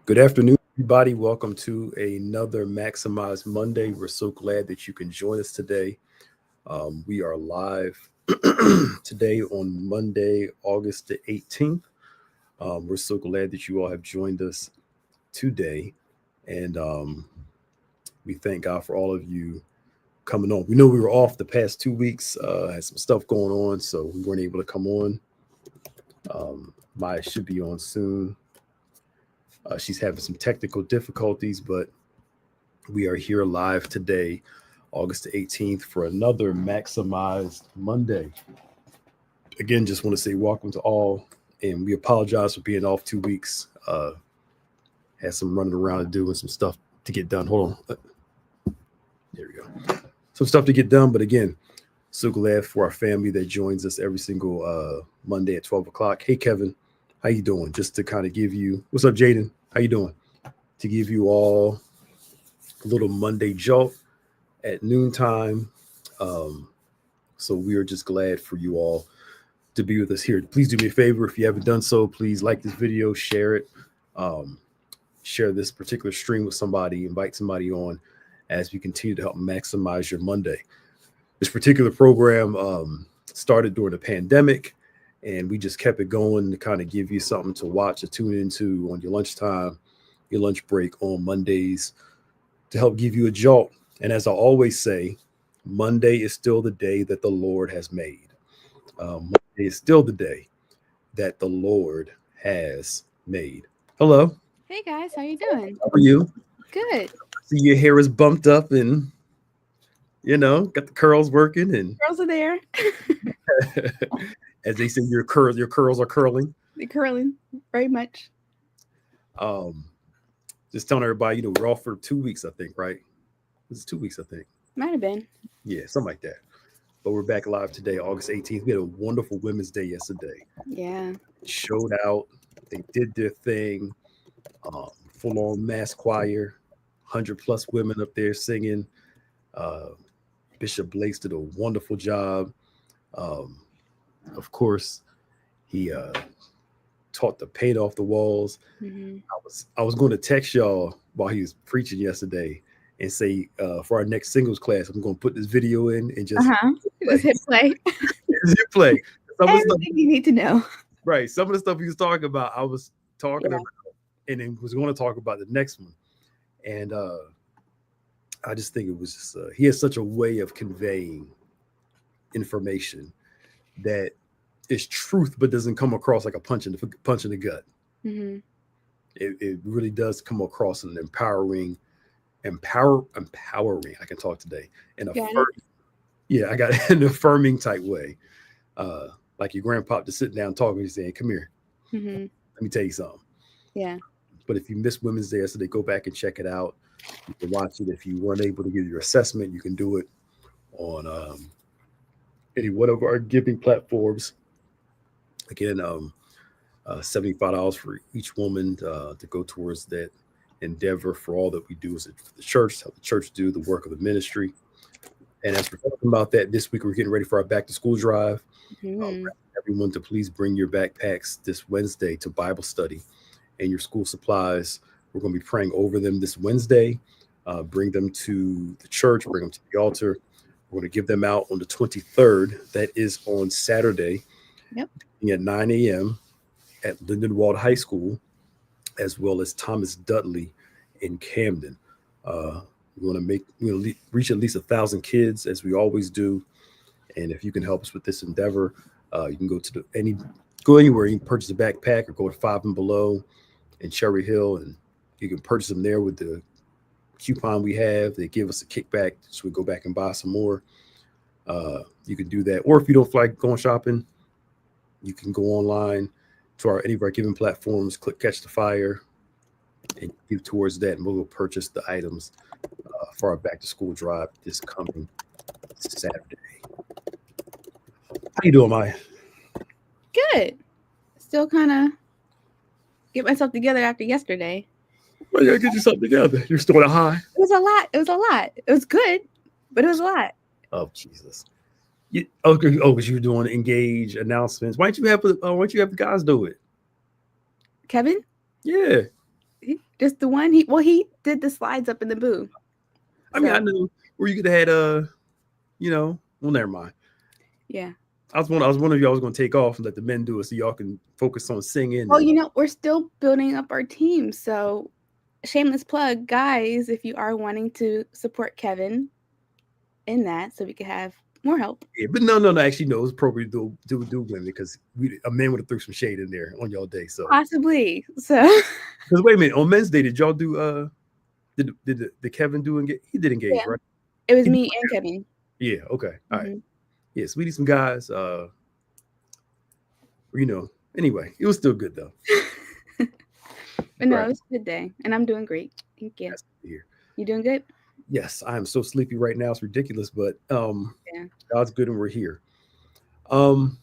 Good afternoon, everybody. Welcome to another Maximize Monday. We're so glad that you can join us today. We are live today on Monday, August the 18th. We're so glad that you all have joined us today. And we thank God for all of you coming on. We know we were off the past 2 weeks, had some stuff going on, so we weren't able to come on. Maya should be on soon. She's having some technical difficulties, but we are here live today, August the 18th, for another Maximized Monday. Again, just want to say welcome to all, and we apologize for being off 2 weeks. Had some running around to do and some stuff to get done. Hold on. There we go. Some stuff to get done, but again, so glad for our family that joins us every single Monday at 12 o'clock. Hey, Kevin, how you doing? Just to kind of give you, what's up, Jaden? How you doing? To give you all a little Monday jolt at noontime. Um, so we are just glad for you all to be with us here. Please do me a favor. If you haven't done so, please like this video, share it, um, share this particular stream with somebody, invite somebody on as we continue to help maximize your Monday. This particular program started during the pandemic, and we just kept it going to kind of give you something to watch, to tune into on your lunchtime, your lunch break on Mondays, to help give you a jolt. And as I always say, Monday is still the day that the Lord has made. Monday is still the day that the Lord has made. Hello, Hey guys, how you doing? how are you? Good. See, your hair is bumped up and, got the curls working. And Girls are there. as they say, your curls are curling. They're curling very much. Um, just telling everybody, we're off for 2 weeks, I think, right? This is 2 weeks, I think. Might have been. Yeah, something like that. But we're back live today, August 18th. We had a wonderful Women's Day yesterday. Yeah. Showed out. They did their thing. Full on mass choir, 100 plus women up there singing. Uh, Bishop Blaze did a wonderful job. Um, of course, he taught the paint off the walls. Hmm. I was going to text y'all while he was preaching yesterday and say for our next singles class, I'm going to put this video in and just Uh-huh. Just play. hit play. Just play. Some of the stuff, Everything you need to know. right? Some of the stuff he was talking about, I was talking Yeah. about, and then was going to talk about the next one. And I just think it was just he has such a way of conveying information that is truth, but doesn't come across like a punch in the gut. Hmm. It really does come across in an empowering. I can talk today in a Got it. first, yeah, I got it, an affirming type way. Uh, like your grandpa just sitting down talking, and saying, "Come here, Hmm. let me tell you something." Yeah. But if you missed Women's Day yesterday, go back and check it out. You can watch it. If you weren't able to give your assessment, you can do it on any one of our giving platforms. Again, $75 for each woman to go towards that endeavor for all that we do as for the church, help the church do the work of the ministry. And as we're talking about that, this week we're getting ready for our back to school drive. Hmm. Everyone to please bring your backpacks this Wednesday to Bible study and your school supplies. We're going to be praying over them this Wednesday. Bring them to the church, bring them to the altar. We're going to give them out on the 23rd. That is on Saturday Yep. at 9 a.m. at Lindenwald High School, as well as Thomas Dudley in Camden. Uh, we want to reach at least 1,000 kids, as we always do. And if you can help us with this endeavor, you can go anywhere. You can purchase a backpack or go to Five and Below in Cherry Hill, and you can purchase them there with the coupon we have. They give us a kickback, so we go back and buy some more. You can do that, or if you don't feel like going shopping, you can go online to any of our giving platforms, click Catch the Fire, and give towards that, and we'll go purchase the items for our back to school drive this coming Saturday. How you doing, Maya? Good. Still kind of get myself together after yesterday. Well, you gotta get yourself together. You're still at a high. It was a lot. It was a lot. It was good, but it was a lot. Oh Jesus! Because you were doing engage announcements. Why don't you have the guys do it? Kevin, Yeah, Just the one. He did the slides up in the booth. I mean, I So, knew where you could have had well, never mind. yeah. I was wondering if y'all was gonna take off and let the men do it so y'all can focus on singing. Well, And we're still building up our team. So, shameless plug, guys, if you are wanting to support Kevin in that, so we could have more help. yeah, but no. Actually, no, it was appropriate to do women because a man would have threw some shade in there on y'all day. So, Possibly. So, because wait a minute, on Men's Day, did y'all do did Kevin do engage? He did engage, yeah, right? it was He did- me and Kevin. yeah. Okay. All right. Mhm. Yes, we need some guys. Anyway, it was still good though. But no, Right. it was a good day, and I'm doing great. Thank you. That's good to hear. You doing good? Yes, I am so sleepy right now. It's ridiculous, but Yeah. God's good and we're here. Um,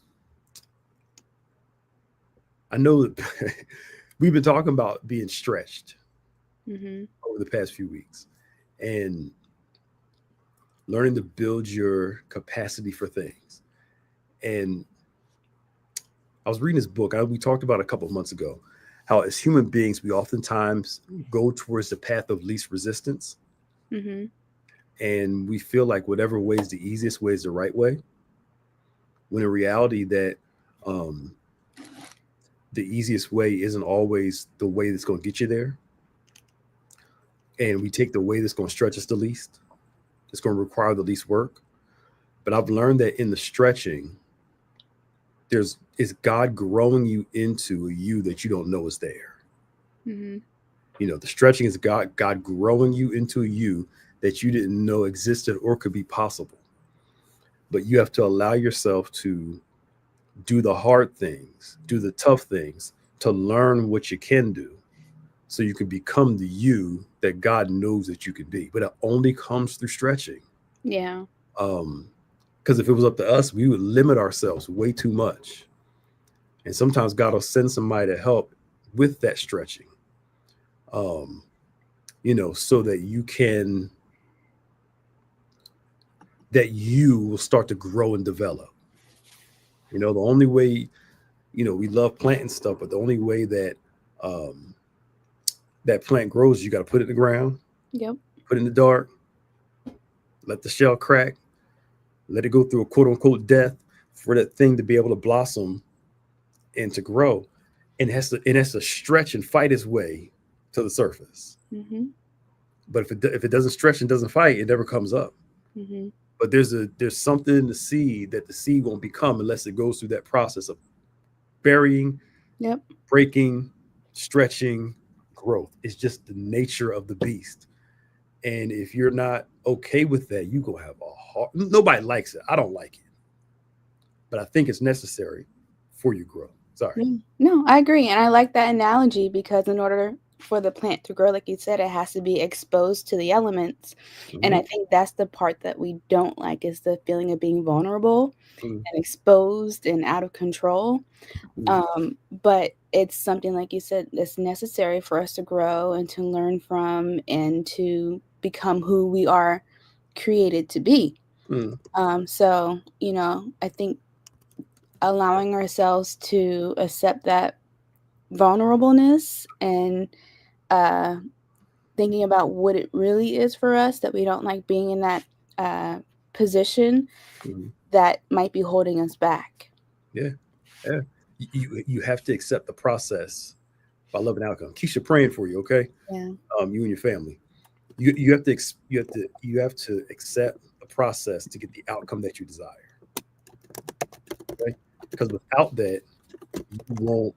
I know that we've been talking about being stretched Mhm. over the past few weeks and learning to build your capacity for things. And I was reading this book. We talked about a couple of months ago how, as human beings, we oftentimes go towards the path of least resistance, Mhm. and we feel like whatever way is the easiest way is the right way. When in reality, that um, the easiest way isn't always the way that's going to get you there. And we take the way that's going to stretch us the least. It's going to require the least work. But I've learned that in the stretching, is God growing you into a you that you don't know is there. Mhm. The stretching is God growing you into a you that you didn't know existed or could be possible. But you have to allow yourself to do the hard things, do the tough things, to learn what you can do so you can become the you that God knows that you can be. But it only comes through stretching. Yeah. Because if it was up to us, we would limit ourselves way too much. And sometimes God will send somebody to help with that stretching, um, so that you will start to grow and develop. The only way, we love planting stuff, but the only way um, that plant grows, you got to put it in the ground, Yep. put it in the dark, let the shell crack, let it go through a quote unquote death for that thing to be able to blossom and to grow. And it has to stretch and fight its way to the surface. Mhm. But if it doesn't stretch and doesn't fight, it never comes up. Mhm. But there's something in the seed that the seed won't become unless it goes through that process of burying, Yep. breaking, stretching, growth. It's just the nature of the beast. And if you're not okay with that, you go have a hard. Nobody likes it. I don't like it, but I think it's necessary for your growth. Sorry. Yeah. No, I agree, and I like that analogy because in order for the plant to grow, like you said, it has to be exposed to the elements, and I Mhm. think that's the part that we don't like is the feeling of being vulnerable Mhm. and exposed and out of control. Mhm. But it's something like you said that's necessary for us to grow and to learn from and to become who we are created to be. Mhm. So I think allowing ourselves to accept that vulnerableness and uh, thinking about what it really is for us that we don't like being in that uh, position Mhm. that might be holding us back. Yeah, yeah. You have to accept the process by loving outcome. Keisha praying for you, okay? Yeah. You and your family. You have to accept the process to get the outcome that you desire. Okay? Because without that, you won't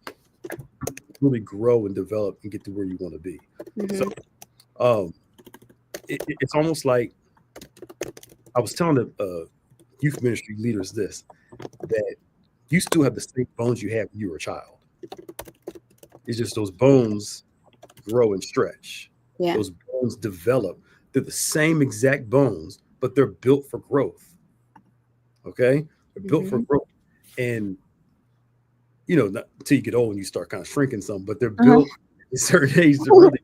really grow and develop and get to where you want to be. So Hmm. um, it's almost like I was telling the youth ministry leaders this, that you still have the same bones you had when you were a child. It's just those bones grow and stretch. Yeah. Those bones develop. They're the same exact bones, but they're built for growth. Okay, they're built for Hmm. growth, and not until you get old and you start kind of shrinking some, but they're Uh-huh. built at a certain age to really.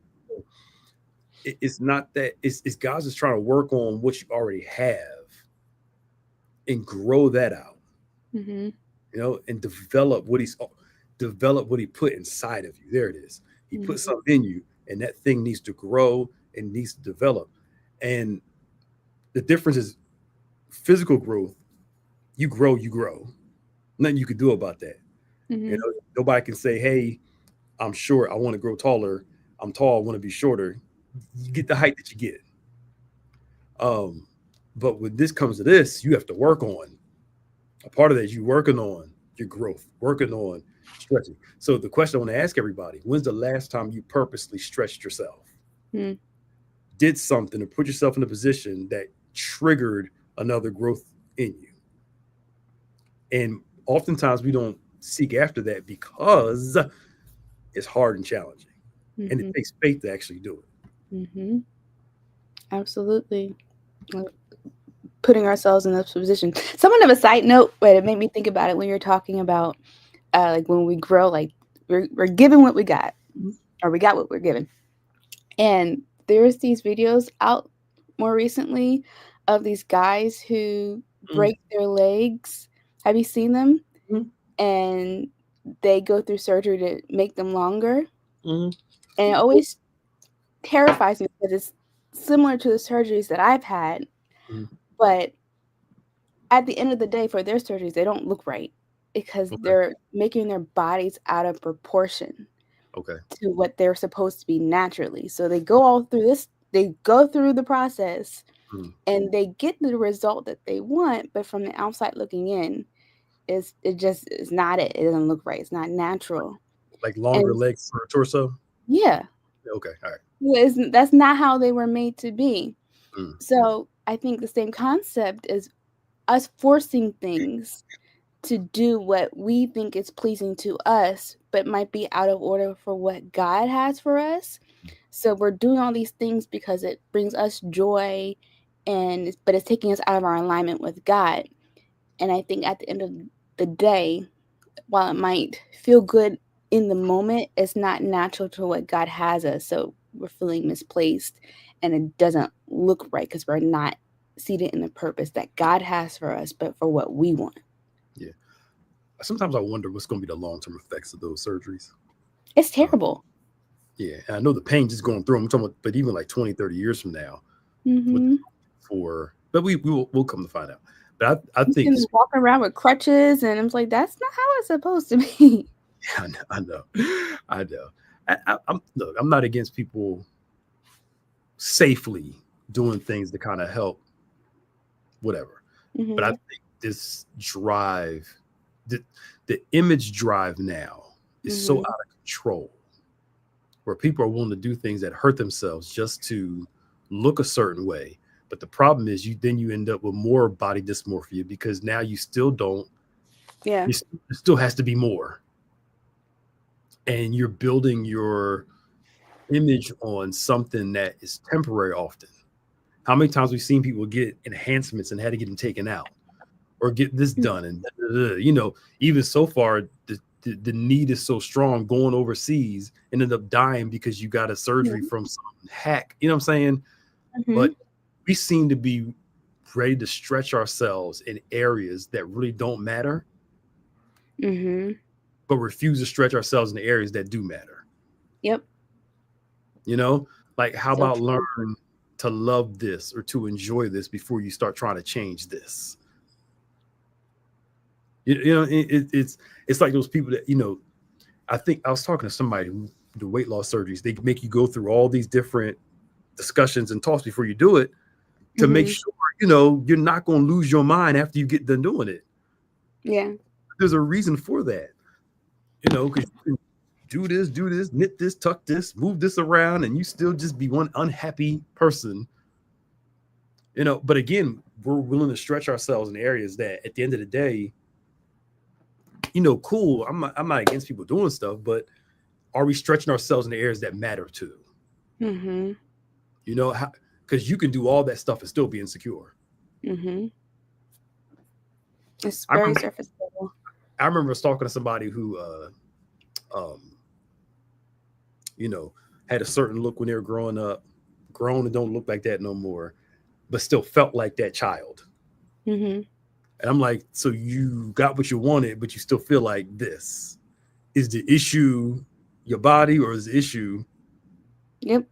It's not that it's God's just trying to work on what you already have and grow that out, Hmm. and develop what he put inside of you. There it is. He put Hmm. something in you and that thing needs to grow and needs to develop. And the difference is physical growth. You grow, you grow. Nothing you can do about that. You Mm-hmm. know, nobody can say, "Hey, I'm short. I want to grow taller. I'm tall. I want to be shorter." You get the height that you get. Um, but when this comes to this, you have to work on. A part of that is you working on your growth, working on stretching. So the question I want to ask everybody: when's the last time you purposely stretched yourself? Mm-hmm. Did something to put yourself in a position that triggered another growth in you? And oftentimes we don't seek after that because it's hard and challenging. And it Mm-hmm. takes faith to actually do it. Mm-hmm. Absolutely. Like, putting ourselves in this position. Somewhat of a side note, but it made me think about it when you're talking about like when we grow, like we're given what we got, or we got what we're given. And there's these videos out more recently of these guys who Mm-hmm. break their legs. Have you seen them? Mm-hmm. And they go through surgery to make them longer. Mm-hmm. And it always terrifies me because it's similar to the surgeries that I've had. Mm-hmm. But at the end of the day, for their surgeries, they don't look right because Okay. they're making their bodies out of proportion Okay. to what they're supposed to be naturally. So they go all through this, they go through the process Mm-hmm. and they get the result that they want, but from the outside looking in, it just is not it. It doesn't look right. It's not natural. Like longer And legs for a torso. yeah, Okay. All right. that's not how they were made to be. Mm. So I think the same concept is us forcing things to do what we think is pleasing to us, but might be out of order for what God has for us. So we're doing all these things because it brings us joy, but it's taking us out of our alignment with God. And I think at the end of the day, while it might feel good in the moment, it's not natural to what God has us. So we're feeling misplaced and it doesn't look right because we're not seated in the purpose that God has for us, but for what we want. Yeah. Sometimes I wonder what's going to be the long-term effects of those surgeries. It's Uh, terrible. yeah. And I know the pain just going through them. I'm talking about, but even like 20, 30 years from now, what Mm-hmm. but we'll come to find out. But I You think can walk around with crutches, and I'm like, that's not how it's supposed to be. I know, I know. I know. Look, I'm not against people safely doing things to kind of help whatever. But I Mm-hmm. think this drive, the, the image drive now is so Mm-hmm. out of control where people are willing to do things that hurt themselves just to look a certain way. But the problem is you end up with more body dysmorphia because now you still don't, Yeah. there still has to be more. And you're building your image on something that is temporary often. How many times we've seen people get enhancements and had to get them taken out or get this done and even so far the need is so strong going overseas and end up dying because you got a surgery from some hack. You know what I'm saying? Mm-hmm. But we seem to be ready to stretch ourselves in areas that really don't matter, Mm-hmm. but refuse to stretch ourselves in the areas that do matter. Yep. You know, like how So about true. learn to love this or to enjoy this before you start trying to change this? It's like those people that I think I was talking to somebody who do weight loss surgeries. They make you go through all these different discussions and talks before you do it to make Mm-hmm. sure you're not going to lose your mind after you get done doing it. Yeah. There's a reason for that, because you can do this, knit this, tuck this, move this around, and you still just be one unhappy person. But again, we're willing to stretch ourselves in areas that at the end of the day, cool. I'm not against people doing stuff, but are we stretching ourselves in the areas that matter too? Mm-hmm. Because you can do all that stuff and still be insecure. Mm-hmm. It's I very remember, surface level. I remember talking to somebody who, um, had a certain look when they were growing up, grown and don't look like that no more, but still felt like that child. Mm-hmm. And I'm like, so you got what you wanted, but you still feel like this. Is the issue your body or is the issue Yep.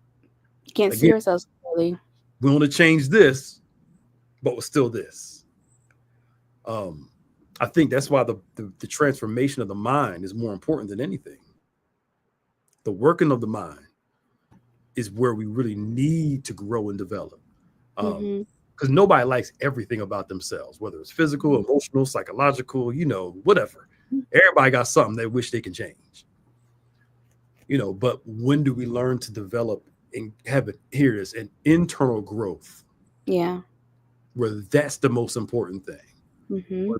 Can't see Again, ourselves clearly. we want to change this, but we're still this. I think that's why the transformation of the mind is more important than anything. The working of the mind is where we really need to grow and develop. Mm-hmm. Because nobody likes everything about themselves, whether it's physical, emotional, psychological, whatever. Everybody got something they wish they can change. But when do we learn to develop and have it? Here it is, an internal growth, Yeah. where that's the most important thing. Mm-hmm.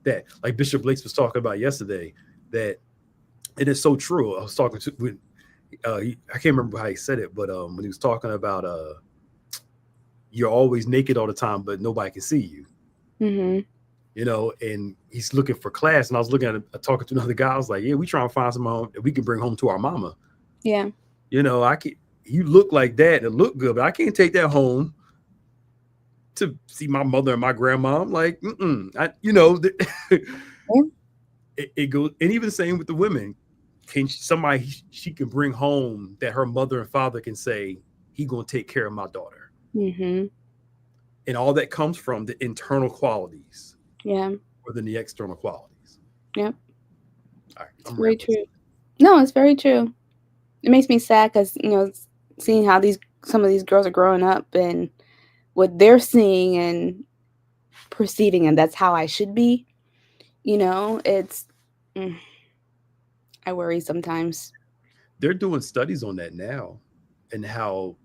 That, like Bishop Blakes was talking about yesterday, that it is so true. I was talking to when I can't remember how he said it, but when he was talking about you're always naked all the time, but nobody can see you. Mm-hmm. And he's looking for class. And I was looking at talking to another guy. I was like, yeah, we trying to find someone that we can bring home to our mama. Yeah. I can. You look like that and look good, but I can't take that home to see my mother and my grandma. I'm like, it goes. And even the same with the women. Can somebody she can bring home that her mother and father can say, he gonna take care of my daughter. Mm-hmm. And all that comes from the internal qualities. Yeah. More than the external qualities. Yep. All right, it's very true. No, it's very true. It makes me sad because seeing how some of these girls are growing up and what they're seeing and perceiving, and that's how I should be. It's I worry sometimes. They're doing studies on that now, and how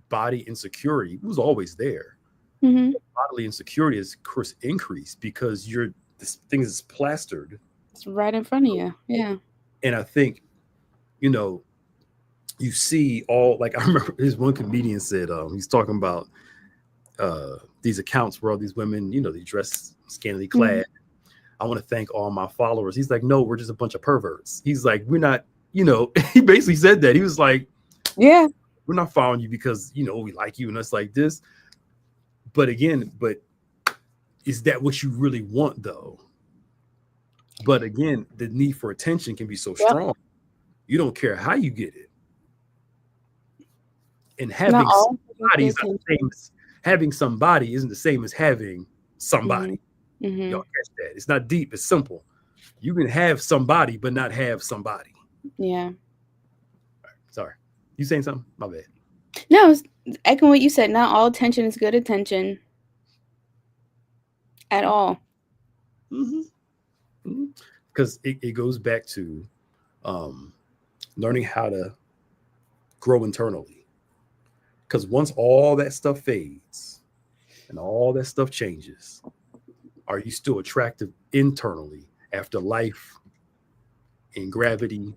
body insecurity was always there. Mm-hmm. Bodily insecurity is, of course, increased because this thing is plastered. It's right in front of you. Yeah. And I think, you see all, like, I remember this one comedian said, he's talking about these accounts where all these women, they dress scantily clad. Mm-hmm. I want to thank all my followers. He's like, no, we're just a bunch of perverts. He's like, we're not, he basically said that. He was like, yeah, we're not following you because, we like you and us like this. But again, is that what you really want, though? But again, the need for attention can be so strong. You don't care how you get it. And having somebody is not the same as, having somebody isn't the same as having somebody. Mm-hmm. Y'all catch that? It's not deep. It's simple. You can have somebody, but not have somebody. Yeah. Right, sorry. You saying something? My bad. No, echoing what you said. Not all attention is good attention. At all. Because it goes back to learning how to grow internally. Because once all that stuff fades and all that stuff changes, are you still attractive internally after life and gravity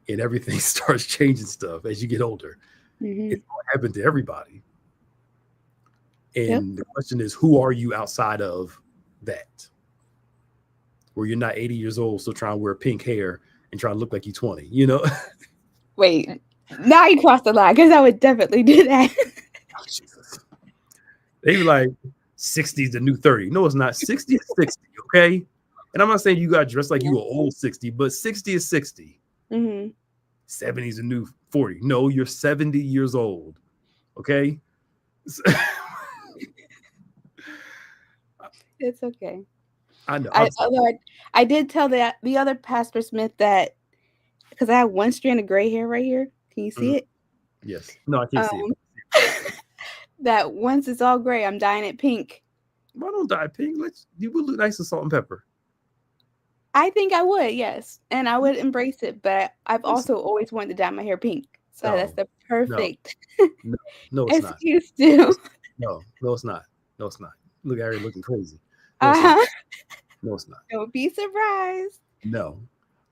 and everything starts changing stuff as you get older? Mm-hmm. It's going to happen to everybody. And the question is, who are you outside of that? Where you're not 80 years old, still trying to wear pink hair and trying to look like you're 20, Wait, now you crossed the line, because I would definitely do that. Oh, Jesus. They be like, 60 is the new 30. No, it's not. 60 is 60, okay? And I'm not saying you got to dress like you an old 60, but 60 is 60. Mm-hmm. 70 is the new 40. No, you're 70 years old, okay? It's okay. I know. I did tell the other Pastor Smith that, because I have one strand of gray hair right here. Can you see it? Yes. No, I can't see it. That once it's all gray, I'm dyeing it pink. Why don't dye pink? You would look nice in salt and pepper. I think I would, yes. And I would embrace it, but I've also always wanted to dye my hair pink. So that's the perfect no, it's excuse to. No, it's not. No, it's not. Look at her looking crazy. No, it's not. Don't be surprised. No.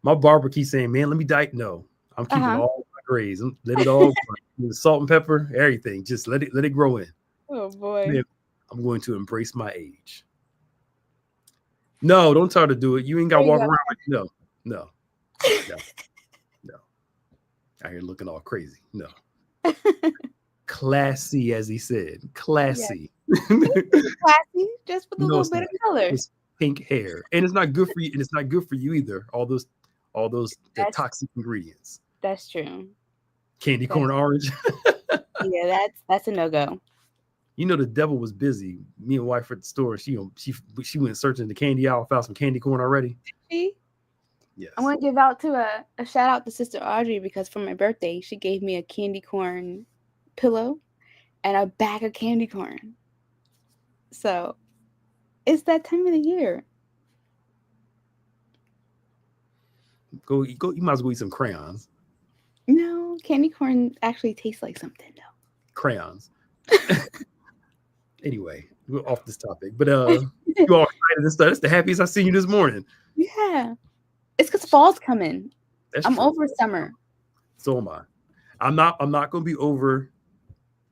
My barber keeps saying, man, let me dye. No, I'm keeping all my grays. Let it all the salt and pepper, everything. Just let it grow in. Oh boy. I'm going to embrace my age. No, don't try to do it. You ain't got to walk around. No. Out here looking all crazy. No. Classy, as he said. Classy. Classy, just with a little bit of color. It's pink hair. And it's not good for you. And it's not good for you either. All those toxic ingredients. That's true. Candy That's, corn orange. yeah, that's a no-go. You know, the devil was busy. Me and wife were at the store. She went searching the candy aisle, found some candy corn already. See? I Yes. want to give out to a shout out to Sister Audrey because for my birthday she gave me a candy corn pillow and a bag of candy corn. So it's that time of the year. Go. You might as well eat some crayons. No, candy corn actually tastes like something though. Crayons. Anyway, we're off this topic. But you all excited and stuff. That's the happiest I've seen you this morning. Yeah. It's because fall's coming. That's I'm true. over summer. So am I. I'm not gonna be over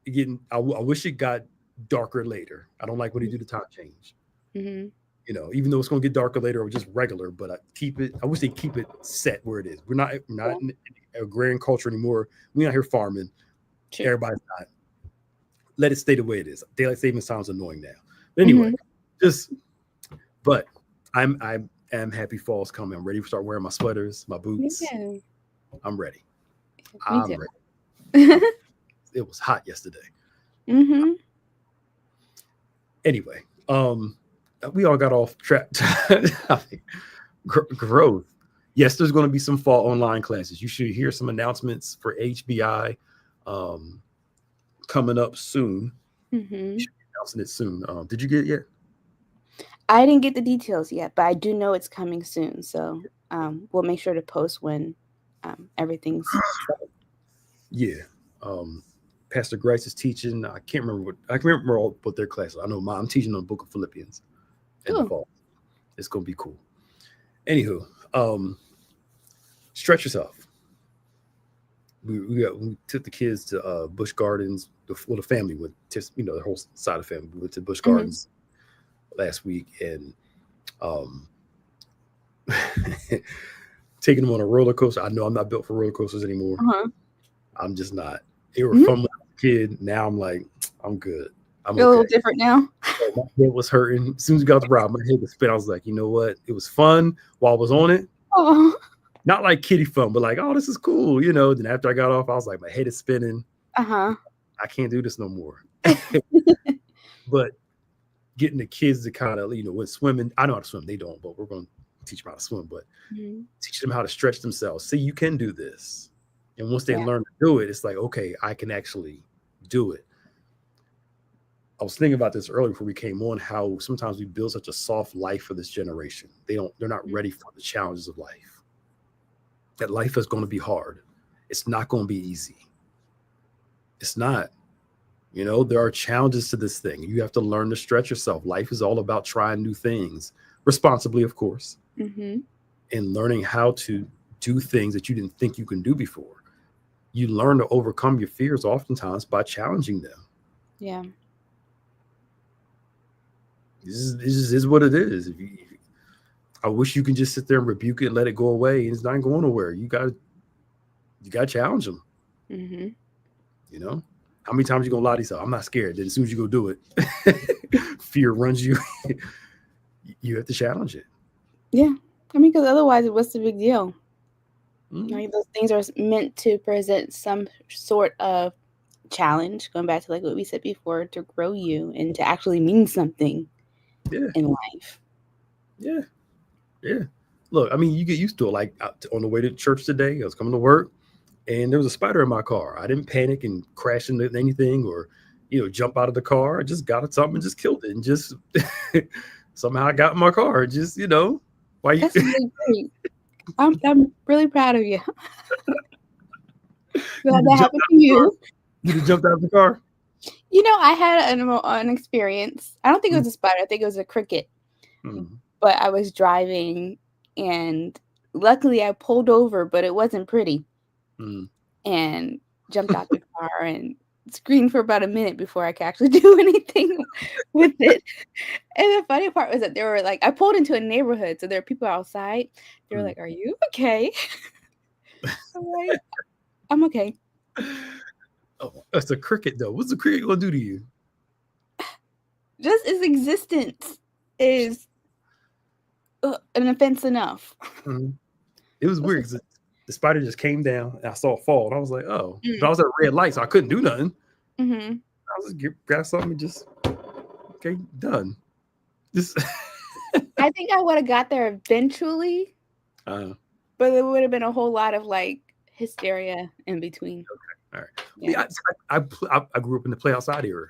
getting. I wish it got darker later. I don't like when they do the time change. Mm-hmm. You know, even though it's gonna get darker later or just regular, but I wish they keep it set where it is. We're not in agrarian culture anymore. We're not here farming. True. Everybody's not. Let it stay the way it is. Daylight savings sounds annoying now. But anyway, but I am happy fall's coming. I'm ready to start wearing my sweaters, my boots. Yeah. I'm ready. Me too. Ready. It was hot yesterday. Mm-hmm. Anyway, we all got off track. Growth. Yes, there's going to be some fall online classes. You should hear some announcements for HBI coming up soon. Mm-hmm. Announcing it soon. Did you get it yet? I didn't get the details yet, but I do know it's coming soon. So we'll make sure to post when everything's Yeah. Pastor Grice is teaching. I can't remember all what their classes. I know I'm teaching on the Book of Philippians in the fall. It's gonna be cool. Anywho, stretch yourself. We took the kids to Busch Gardens. The family went to, the whole side of the family. We went to Busch Gardens last week and taking them on a roller coaster. I know I'm not built for roller coasters anymore. I'm just not. They were fun with a kid. Now I'm like, I'm good. I'm a little different now. My head was hurting. As soon as we got the ride, my head was spinning. I was like, you know what? It was fun while I was on it. Oh. Not like kiddie fun, but like, oh, this is cool. Then after I got off, I was like, my head is spinning. I can't do this no more. But getting the kids to kind of, with swimming, I know how to swim. They don't, but we're going to teach them how to swim, but teach them how to stretch themselves. See, you can do this. And once they learn to do it, it's like, okay, I can actually do it. I was thinking about this earlier before we came on, how sometimes we build such a soft life for this generation. They're not ready for the challenges of life. That life is going to be hard. It's not going to be easy. It's not. There are challenges to this thing. You have to learn to stretch yourself. Life is all about trying new things, responsibly, of course, and learning how to do things that you didn't think you can do before. You learn to overcome your fears oftentimes by challenging them. Yeah. This is what it is. I wish you can just sit there and rebuke it and let it go away. It's not going nowhere. You got to challenge them. How many times you gonna lie to yourself? I'm not scared. Then as soon as you go do it, fear runs you. You have to challenge it. Yeah, I mean, because otherwise, what's the big deal? Like, those things are meant to present some sort of challenge. Going back to like what we said before, to grow you and to actually mean something in life. Yeah. Look, I mean, you get used to it. Like on the way to church today, I was coming to work. And there was a spider in my car. I didn't panic and crash into anything or, jump out of the car. I just got at something and just killed it. And just somehow I got in my car. Just, why you? That's really great. I'm really proud of you. Glad that happened to you. You just jumped out of the car? I had an experience. I don't think it was a spider. I think it was a cricket. But I was driving and luckily I pulled over, but it wasn't pretty. And jumped out the car and screamed for about a minute before I could actually do anything with it. And the funny part was that they were like, I pulled into a neighborhood, so there are people outside. They were like, "Are you okay?" I'm like, "I'm okay." Oh, that's a cricket though. What's the cricket gonna do to you? Just its existence is an offense enough. It was weird. The spider just came down, and I saw it fall. And I was like, oh, Mm. but I was at a red light, so I couldn't do nothing. Mm-hmm. I was just grab something and just okay, done. Just I think I would have got there eventually, but there would have been a whole lot of like hysteria in between. Okay, all right. Yeah. I grew up in the play outside era,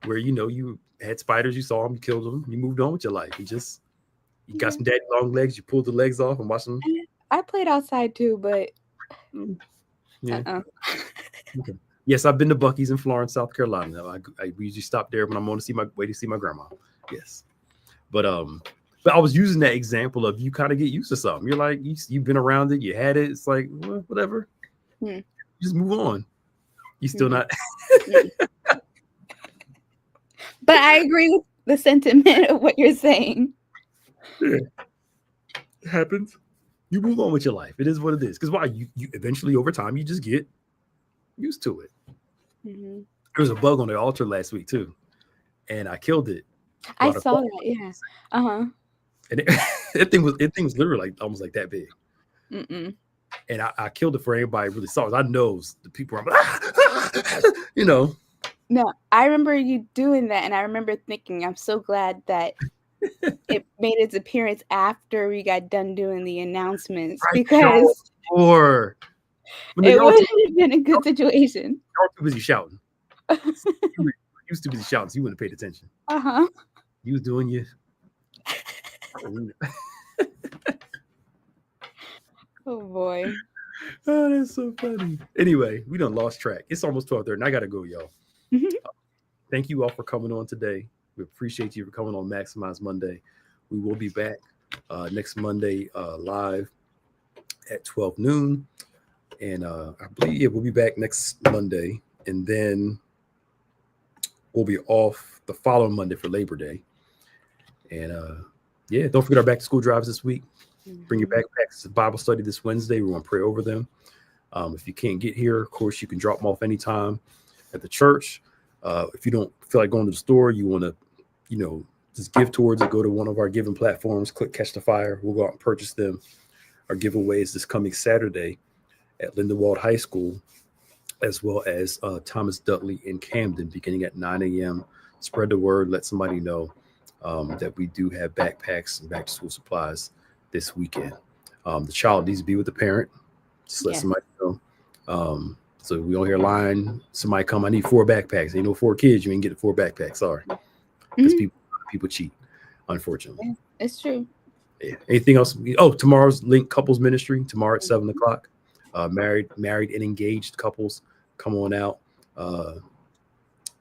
where you had spiders, you saw them, you killed them, you moved on with your life. You got some daddy long legs, you pulled the legs off and watched them. I played outside too, but yeah. Okay. Yes, I've been to Buc-ee's in Florence, South Carolina. I usually stop there when I'm on to see my grandma. Yes, but I was using that example of you kind of get used to something. You're like you've been around it, you had it. It's like well, whatever. Just move on. You still not. But I agree with the sentiment of what you're saying. Yeah. It happens. You move on with your life. It is what it is. Because why? You eventually over time you just get used to it. Mm-hmm. There was a bug on the altar last week too, and I killed it. I saw that. Yeah. Uh-huh. And it thing was literally like almost like that big. Mm-mm. And I killed it for everybody really saw it. I know the people are No, I remember you doing that, and I remember thinking, I'm so glad that it made its appearance after we got done doing the announcements, because it would have been a good situation. Y'all too busy shouting. You was too busy shouting, so you wouldn't have paid attention. Uh-huh. You was doing your Oh boy. Oh, that's so funny. Anyway, we done lost track. It's almost 12:30 and I gotta go, y'all. Thank you all for coming on today. We appreciate you for coming on Maximize Monday. We will be back next Monday live at 12 noon. And I believe we'll be back next Monday. And then we'll be off the following Monday for Labor Day. And don't forget our back to school drives this week. Bring your backpacks to Bible study this Wednesday. We're going to pray over them. If you can't get here, of course, you can drop them off anytime at the church. If you don't feel like going to the store, you want to, just give towards it, go to one of our giving platforms, click Catch the Fire. We'll go out and purchase them. Our giveaway is this coming Saturday at Lindenwold High School, as well as Thomas Dudley in Camden, beginning at 9 a.m. Spread the word. Let somebody know that we do have backpacks and back to school supplies this weekend. The child needs to be with the parent. Just let somebody know. So we don't hear a line. Somebody come, I need 4 backpacks. Ain't no 4 kids. You ain't get the 4 backpacks. Sorry. Because people cheat, unfortunately. Yeah, it's true. Yeah. Anything else? Tomorrow's Link Couples Ministry. Tomorrow at 7 o'clock. Married and engaged couples, come on out.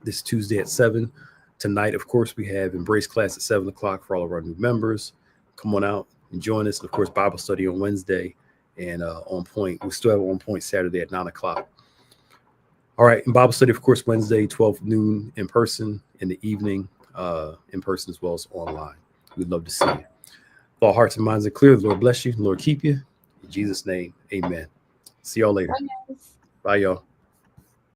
This Tuesday at 7. Tonight, of course, we have Embrace Class at 7 o'clock for all of our new members. Come on out and join us. And of course, Bible study on Wednesday and On Point. We still have On Point Saturday at 9 o'clock. All right. And Bible study, of course, Wednesday, 12 noon in person, in the evening, in person as well as online. We'd love to see you. If all hearts and minds are clear, the Lord bless you. The Lord keep you. In Jesus' name, amen. See y'all later. Bye, guys. Bye, y'all.